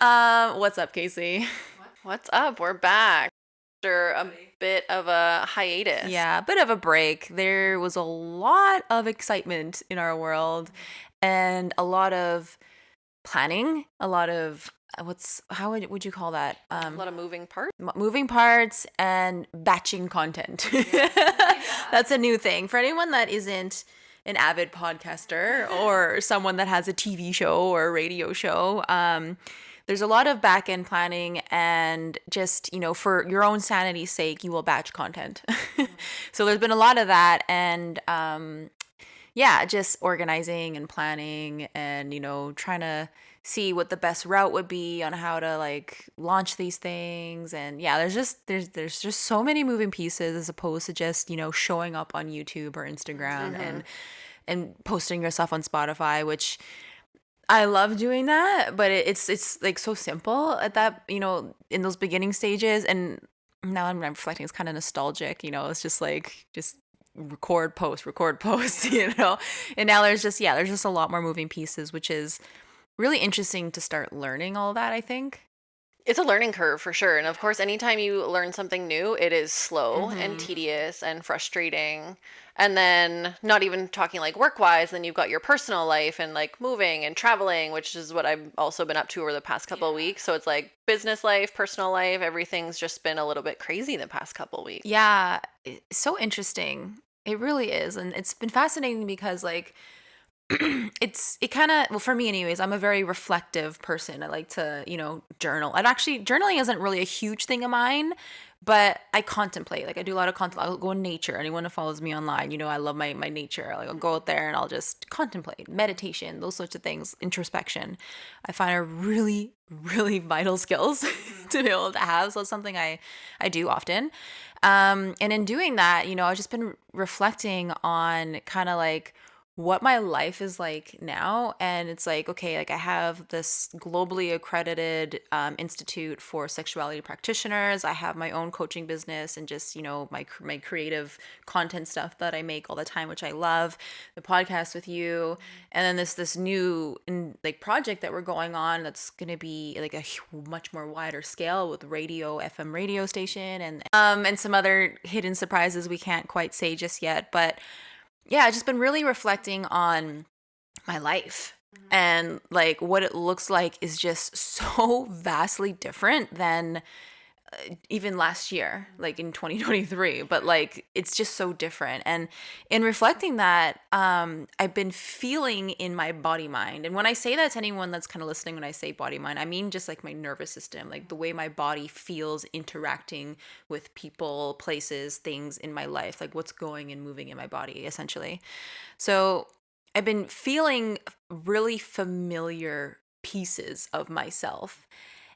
What's up, Kasey? What's up? We're back after a bit of a hiatus. Yeah, a bit of a break. There was a lot of excitement in our world and a lot of planning, a lot of how would you call that? A lot of moving parts. Moving parts and batching content. That's a new thing. For anyone that isn't an avid podcaster or someone that has a TV show or a radio show, there's a lot of back end planning and just, for your own sanity's sake, you will batch content. So there's been a lot of that. And yeah, just organizing and planning and, trying to see what the best route would be on how to like launch these things. And yeah, there's just so many moving pieces as opposed to just, showing up on YouTube or Instagram and posting your stuff on Spotify, which I love doing that, but it's like so simple at that, in those beginning stages. And now I'm reflecting, it's kind of nostalgic, it's just like, just record, post, and now there's just a lot more moving pieces, which is really interesting to start learning all that, I think. It's a learning curve for sure. And of course, anytime you learn something new, it is slow and tedious and frustrating. And then not even talking like work wise, then you've got your personal life and like moving and traveling, which is what I've also been up to over the past couple of weeks. So it's like business life, personal life, everything's just been a little bit crazy the past couple of weeks. Yeah, it's so interesting. It really is. And it's been fascinating because like it kind of, well, for me anyways, I'm a very reflective person. I like to, journal. And actually journaling isn't really a huge thing of mine, but I contemplate. Like I do a lot of content. I'll go in nature. Anyone who follows me online, I love my nature. Like I'll go out there and I'll just contemplate, meditation, those sorts of things, introspection. I find are really, really vital skills to be able to have. So it's something I do often. And in doing that, I've just been reflecting on kind of like what my life is like now. And it's like, okay, like I have this globally accredited institute for sexuality practitioners. I have my own coaching business and just, my creative content stuff that I make all the time, which I love, the podcast with you. And then this new like project that we're going on that's going to be like a much more wider scale with FM radio station and some other hidden surprises we can't quite say just yet. But yeah, I've just been really reflecting on my life and like what it looks like is just so vastly different than even last year, like in 2023, but like it's just so different. And in reflecting that, I've been feeling in my body mind. And when I say that to anyone that's kind of listening, when I say body mind, I mean just like my nervous system, like the way my body feels interacting with people, places, things in my life, like what's going and moving in my body essentially. So I've been feeling really familiar pieces of myself,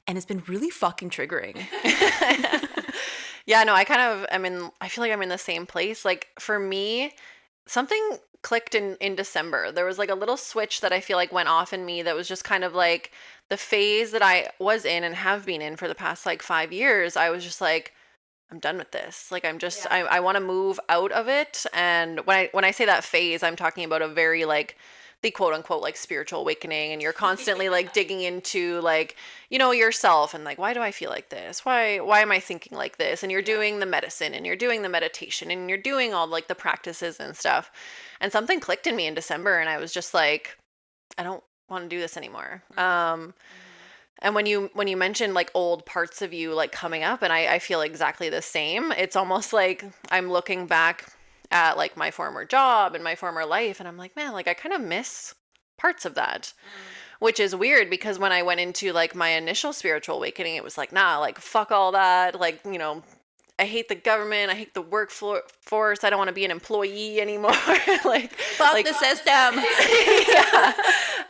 and it's been really fucking triggering. Yeah, no, I feel like I'm in the same place. Like for me, something clicked in December. There was like a little switch that I feel like went off in me that was just kind of like the phase that I was in and have been in for the past like 5 years. I was just like, I'm done with this. Like I'm just I want to move out of it. And when I say that phase, I'm talking about a very like the quote unquote like spiritual awakening, and you're constantly like digging into like yourself and like, why do I feel like this, why am I thinking like this, and you're doing the medicine and you're doing the meditation and you're doing all like the practices and stuff. And something clicked in me in December and I was just like, I don't want to do this anymore. And when you mentioned like old parts of you like coming up, and I feel exactly the same. It's almost like I'm looking back at like my former job and my former life, and I'm like, man, like I kind of miss parts of that. Which is weird because when I went into like my initial spiritual awakening, it was like, nah, like fuck all that. Like, I hate the government. I hate the workforce. I don't want to be an employee anymore. Fuck the system. Yeah.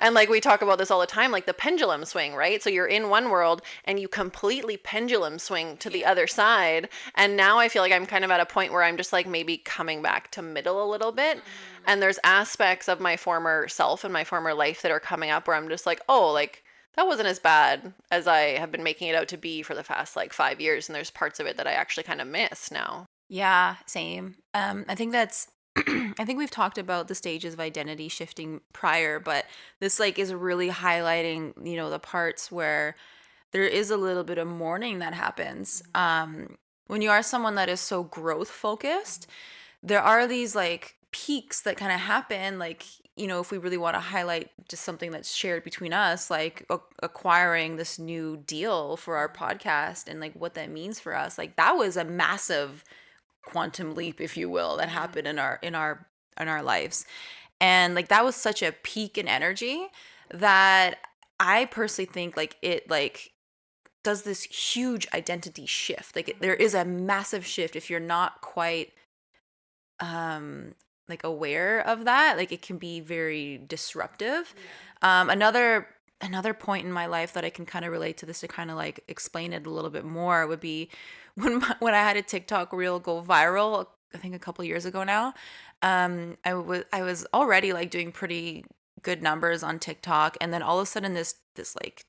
And like we talk about this all the time, like the pendulum swing, right? So you're in one world and you completely pendulum swing to the other side. And now I feel like I'm kind of at a point where I'm just like maybe coming back to middle a little bit. And there's aspects of my former self and my former life that are coming up where I'm just like, oh, like that wasn't as bad as I have been making it out to be for the past like 5 years. And there's parts of it that I actually kind of miss now. Yeah, same. I think that's I think we've talked about the stages of identity shifting prior, but this like is really highlighting, the parts where there is a little bit of mourning that happens. When you are someone that is so growth focused, there are these like peaks that kind of happen, like, if we really want to highlight just something that's shared between us, like acquiring this new deal for our podcast and like what that means for us, like that was a massive quantum leap, if you will, that happened in our lives. And like that was such a peak in energy that I personally think like it like does this huge identity shift. Like there is a massive shift if you're not quite like aware of that. Like it can be very disruptive. Another point in my life that I can kind of relate to this to kind of like explain it a little bit more would be when I had a TikTok reel go viral, I think a couple years ago now. I was already like doing pretty good numbers on TikTok, and then all of a sudden this like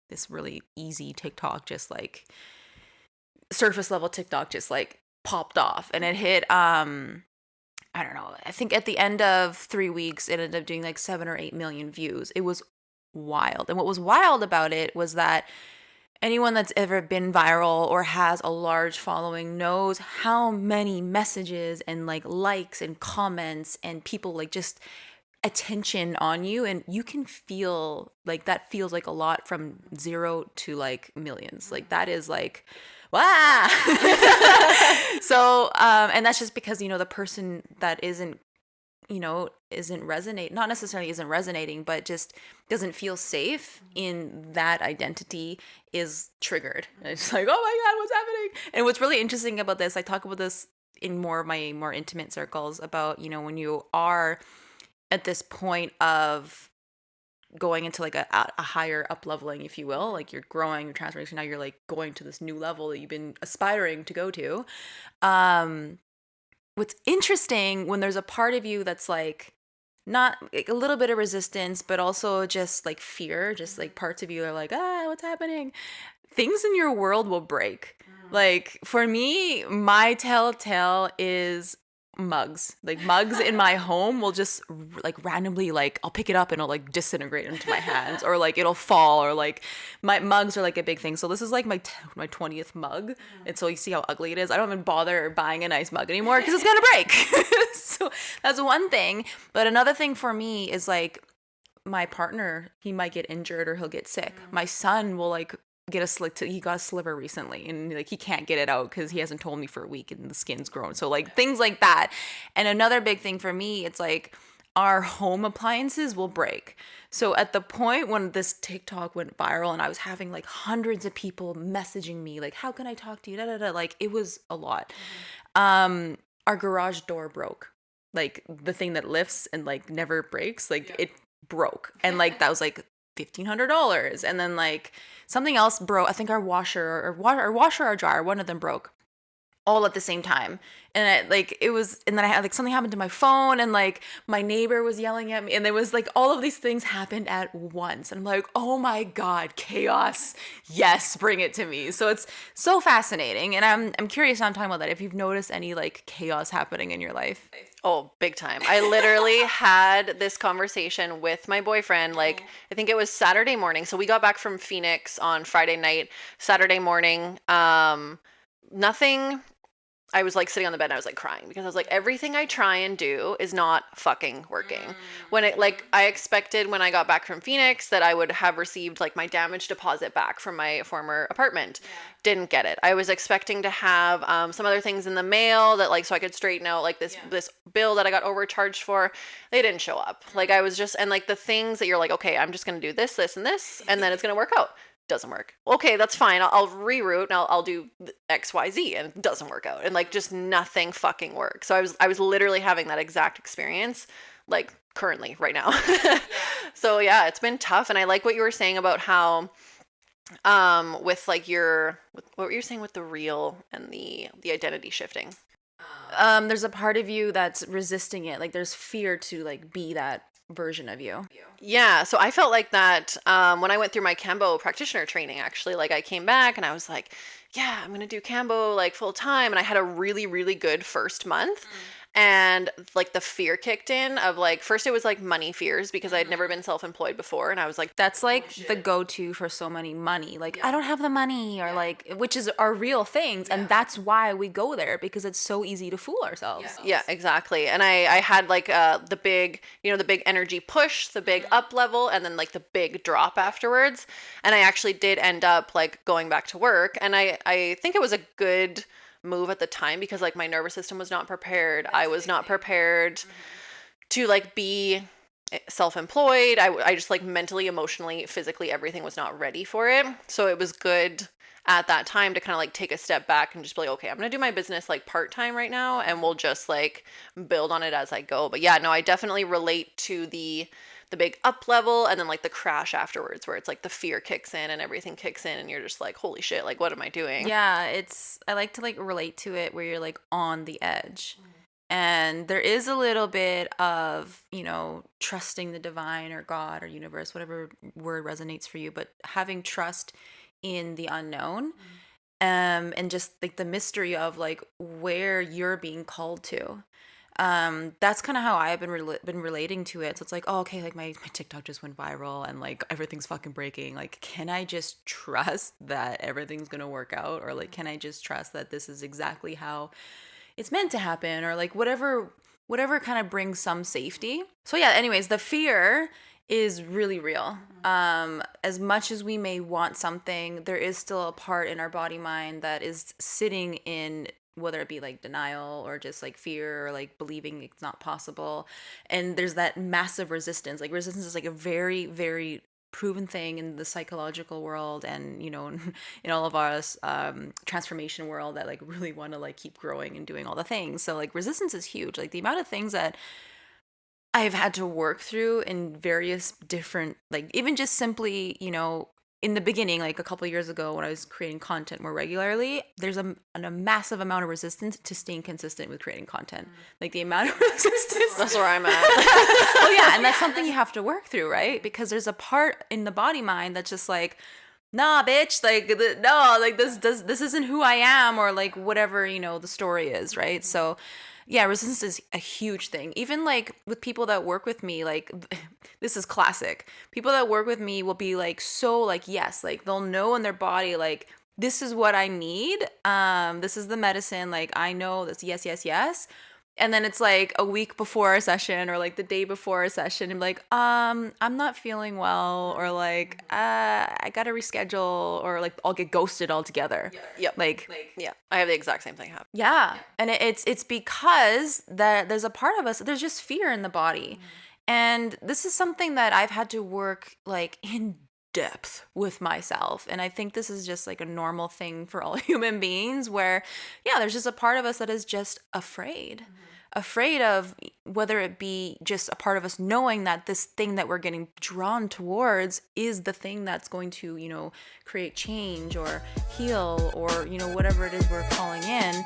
this really easy TikTok, just like surface level TikTok, just like popped off, and it hit I don't know, I think at the end of 3 weeks it ended up doing like 7 or 8 million views. It was wild. And what was wild about it was that anyone that's ever been viral or has a large following knows how many messages and like likes and comments and people like just attention on you, and you can feel like that feels like a lot from zero to like millions. Like that is like wow. So and that's just because the person that isn't resonate, not necessarily isn't resonating, but just doesn't feel safe in that identity is triggered. And it's like, oh my God, what's happening? And what's really interesting about this, I talk about this in more of my more intimate circles about, when you are at this point of going into like a higher up leveling, if you will, like you're growing, you're transformation, now you're like going to this new level that you've been aspiring to go to. What's interesting when there's a part of you that's like not like a little bit of resistance, but also just like fear, just like parts of you are like, what's happening? Things in your world will break. Like for me, my telltale is mugs. Like mugs in my home will just like randomly, like I'll pick it up and it'll like disintegrate into my hands, or like it'll fall, or like my mugs are like a big thing. So this is like my 20th mug, and so you see how ugly it is. I don't even bother buying a nice mug anymore because it's gonna break. So that's one thing. But another thing for me is like my partner, he might get injured or he'll get sick. My son will like get he got a sliver recently, and like he can't get it out because he hasn't told me for a week and the skin's grown. So like things like that. And another big thing for me, it's like our home appliances will break. So at the point when this TikTok went viral and I was having like hundreds of people messaging me like, how can I talk to you, like it was a lot. Our garage door broke, like the thing that lifts and like never breaks, like it broke, and like that was like $1,500. And then like something else broke. I think our our dryer, one of them broke all at the same time. And and then I had like something happened to my phone, and like my neighbor was yelling at me, and there was like all of these things happened at once. And I'm like, oh my God, chaos. Yes, bring it to me. So it's so fascinating. And I'm curious now I'm talking about that, if you've noticed any like chaos happening in your life. Oh, big time. I literally had this conversation with my boyfriend, like, I think it was Saturday morning. So we got back from Phoenix on Friday night, Saturday morning. Nothing. I was like sitting on the bed and I was like crying because I was like, everything I try and do is not fucking working. When it like, I expected when I got back from Phoenix that I would have received like my damage deposit back from my former apartment. Didn't get it. I was expecting to have some other things in the mail that like, so I could straighten out like this bill that I got overcharged for. They didn't show up. Like I was just, and like the things that you're like, okay, I'm just going to do this, this, and this, and then it's going to work out. Doesn't work. Okay, that's fine. I'll reroute and I'll do X, Y, Z, and it doesn't work out. And like just nothing fucking works. So I was literally having that exact experience like currently right now. So yeah, it's been tough. And I like what you were saying about how with like what were you saying with the real and the identity shifting? There's a part of you that's resisting it. Like there's fear to like be that version of you. Yeah, so I felt like that when I went through my Kambo practitioner training, actually. Like I came back and I was like, yeah, I'm going to do Kambo like full time. And I had a really, really good first month. And like the fear kicked in of like, first it was like money fears because I'd never been self-employed before. And I was like, That's like the go-to for so many money. Like, I don't have the money, or like, which is our real things. And that's why we go there, because it's so easy to fool ourselves. yeah, exactly. And I had like the big, the big energy push, the big up level, and then like the big drop afterwards. And I actually did end up like going back to work. And I think it was a good move at the time because like my nervous system was not prepared. I was not prepared to like be self-employed. I just like mentally, emotionally, physically, everything was not ready for it. So it was good at that time to kind of like take a step back and just be like, okay, I'm gonna do my business like part-time right now, and we'll just like build on it as I go. But yeah, no, I definitely relate to the big up level and then like the crash afterwards, where it's like the fear kicks in and everything kicks in and you're just like, holy shit, like what am I doing? Yeah, I like to like relate to it where you're like on the edge. And there is a little bit of, trusting the divine or God or universe, whatever word resonates for you, but having trust in the unknown, and just like the mystery of like where you're being called to. That's kind of how I've been relating to it. So it's like, oh, okay, like my TikTok just went viral and like everything's fucking breaking. Like, can I just trust that everything's gonna work out, or like, can I just trust that this is exactly how it's meant to happen, or like whatever kind of brings some safety. So yeah, anyways, the fear is really real. As much as we may want something, there is still a part in our body mind that is sitting in, whether it be like denial or just like fear or like believing it's not possible. And there's that massive resistance. Like resistance is like a very, very proven thing in the psychological world, and in all of us transformation world, that like really want to like keep growing and doing all the things. So like resistance is huge. Like the amount of things that I've had to work through in various different, like even just simply, in the beginning, like a couple of years ago when I was creating content more regularly, there's a massive amount of resistance to staying consistent with creating content. Like the amount of resistance. That's where I'm at. Well, yeah, and that's something you have to work through, right? Because there's a part in the body mind that's just like, nah, bitch, like no, like this isn't who I am, or like whatever the story is, right? So yeah, resistance is a huge thing. Even like with people that work with me, like this is classic. People that work with me will be like, so like, yes, like they'll know in their body, like, this is what I need. This is the medicine. Like, I know this. Yes, yes, yes. And then it's like a week before a session, or like the day before a session, and like, I'm not feeling well, or like, I gotta reschedule, or like I'll get ghosted altogether. Yep. Like, yeah, I have the exact same thing happen. yeah. And it's because that there's a part of us, there's just fear in the body. And this is something that I've had to work like in depth with myself. And I think this is just like a normal thing for all human beings, where, yeah, there's just a part of us that is just afraid. Afraid of, whether it be just a part of us knowing that this thing that we're getting drawn towards is the thing that's going to, create change or heal, or, whatever it is we're calling in.